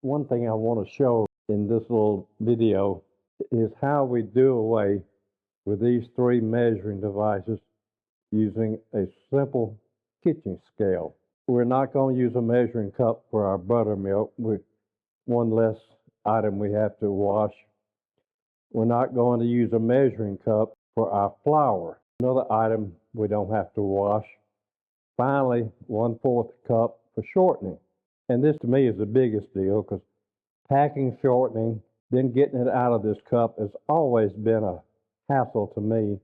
One thing I want to show in this little video is how we do away with these three measuring devices using a simple kitchen scale. We're not going to use a measuring cup for our buttermilk with one less item we have to wash. We're not going to use a measuring cup for our flour, another item we don't have to wash. Finally, 1/4 cup for shortening. And this to me is the biggest deal because packing shortening, then getting it out of this cup has always been a hassle to me.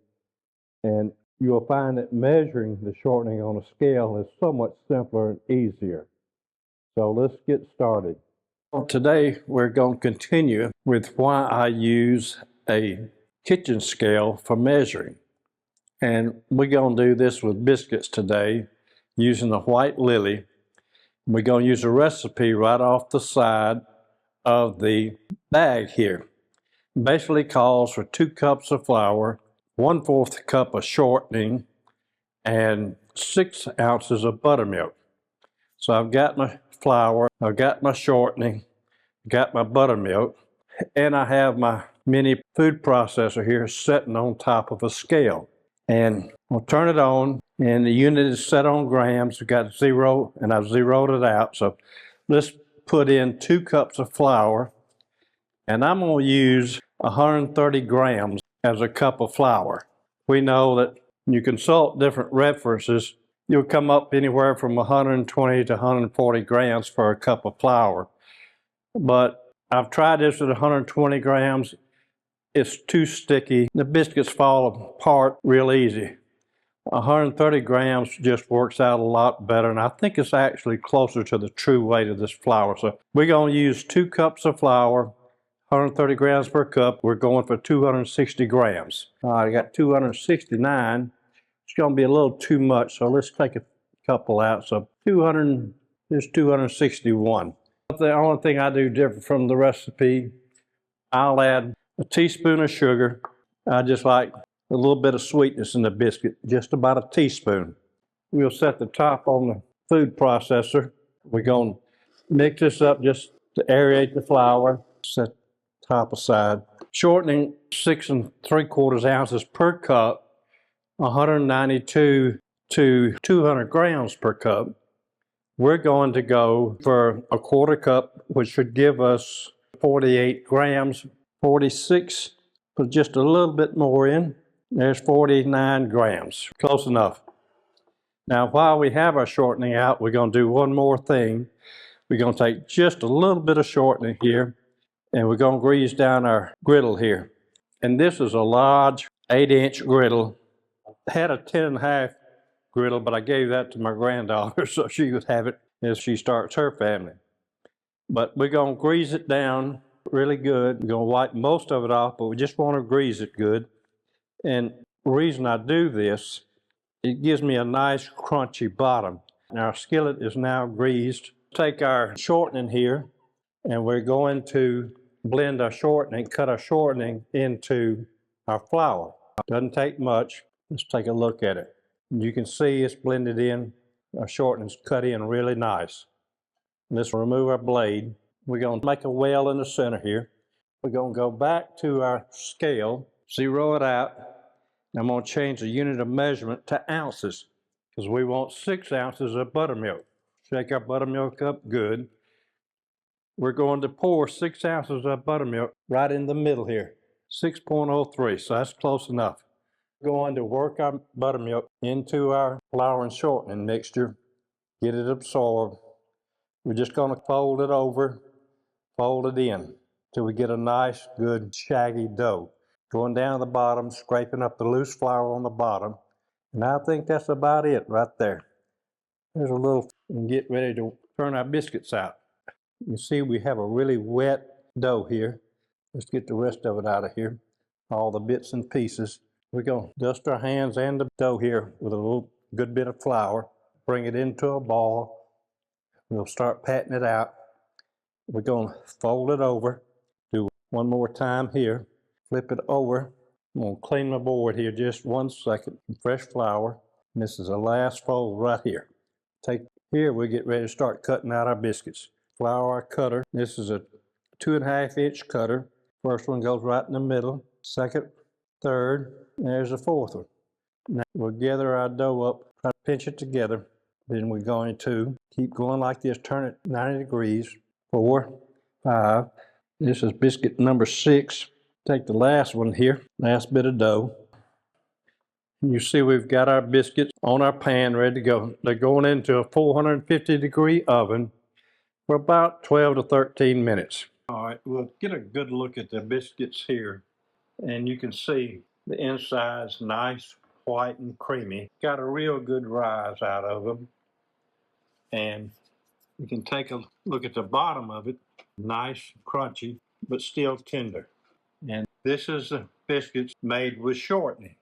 And you'll find that measuring the shortening on a scale is so much simpler and easier. So let's get started. Well, today we're going to continue with why I use a kitchen scale for measuring. And we're going to do this with biscuits today using the white lily. We're going to use a recipe right off the side of the bag here. Basically calls for 2 cups of flour, 1/4 cup of shortening, and 6 ounces of buttermilk. So I've got my flour, I've got my shortening, got my buttermilk, and I have my mini food processor here sitting on top of a scale. And I'll turn it on, and the unit is set on grams. We've got 0, and I've zeroed it out. So let's put in 2 cups of flour, and I'm going to use 130 grams as a cup of flour. We know that you consult different references, you'll come up anywhere from 120 to 140 grams for a cup of flour. But I've tried this at 120 grams. It's too sticky. The biscuits fall apart real easy. 130 grams just works out a lot better, and I think it's actually closer to the true weight of this flour. So we're going to use 2 cups of flour, 130 grams per cup. We're going for 260 grams. I got 269. It's going to be a little too much, so let's take a couple out. So 200, here's 261. The only thing I do different from the recipe, I'll add a teaspoon of sugar. I just like a little bit of sweetness in the biscuit, just about a teaspoon. We'll set the top on the food processor. We're going to mix this up just to aerate the flour. Set the top aside. Shortening 6 3/4 ounces per cup, 192 to 200 grams per cup. We're going to go for a 1/4 cup, which should give us 48 grams, 46, put just a little bit more in. There's 49 grams, close enough. Now, while we have our shortening out, we're going to do one more thing. We're going to take just a little bit of shortening here, and we're going to grease down our griddle here. And this is a large 8-inch griddle. I had a 10.5 griddle, but I gave that to my granddaughter so she would have it as she starts her family. But we're going to grease it down really good. We're going to wipe most of it off, but we just want to grease it good. And the reason I do this, it gives me a nice crunchy bottom. And our skillet is now greased. Take our shortening here, and we're going to blend our shortening, cut our shortening into our flour. Doesn't take much. Let's take a look at it. You can see it's blended in. Our shortening's cut in really nice. Let's remove our blade. We're going to make a well in the center here. We're going to go back to our scale, zero it out. I'm going to change the unit of measurement to ounces because we want 6 ounces of buttermilk. Shake our buttermilk up good. We're going to pour 6 ounces of buttermilk right in the middle here, 6.03, so that's close enough. We're going to work our buttermilk into our flour and shortening mixture, get it absorbed. We're just going to fold it over, fold it in till we get a nice, good, shaggy dough. Going down the bottom, scraping up the loose flour on the bottom. And I think that's about it right there. There's a little, and get ready to turn our biscuits out. You see we have a really wet dough here. Let's get the rest of it out of here. All the bits and pieces. We're going to dust our hands and the dough here with a little good bit of flour. Bring it into a ball. We'll start patting it out. We're going to fold it over. Do one more time here. Flip it over. I'm going to clean my board here just 1 second. Fresh flour. And this is the last fold right here. Take here, we get ready to start cutting out our biscuits. flour cutter. This is a 2.5-inch cutter. First one goes right in the middle, second, third, and there's a fourth one. Now we'll gather our dough up, try to pinch it together. Then we're going to keep going like this, turn it 90 degrees, 4, 5. This is biscuit number 6. Take the last one here, last bit of dough. And you see we've got our biscuits on our pan ready to go. They're going into a 450-degree oven for about 12 to 13 minutes. All right, we'll get a good look at the biscuits here. And you can see the inside's nice, white, and creamy. Got a real good rise out of them. And you can take a look at the bottom of it. Nice, crunchy, but still tender. And this is the biscuits made with shortening.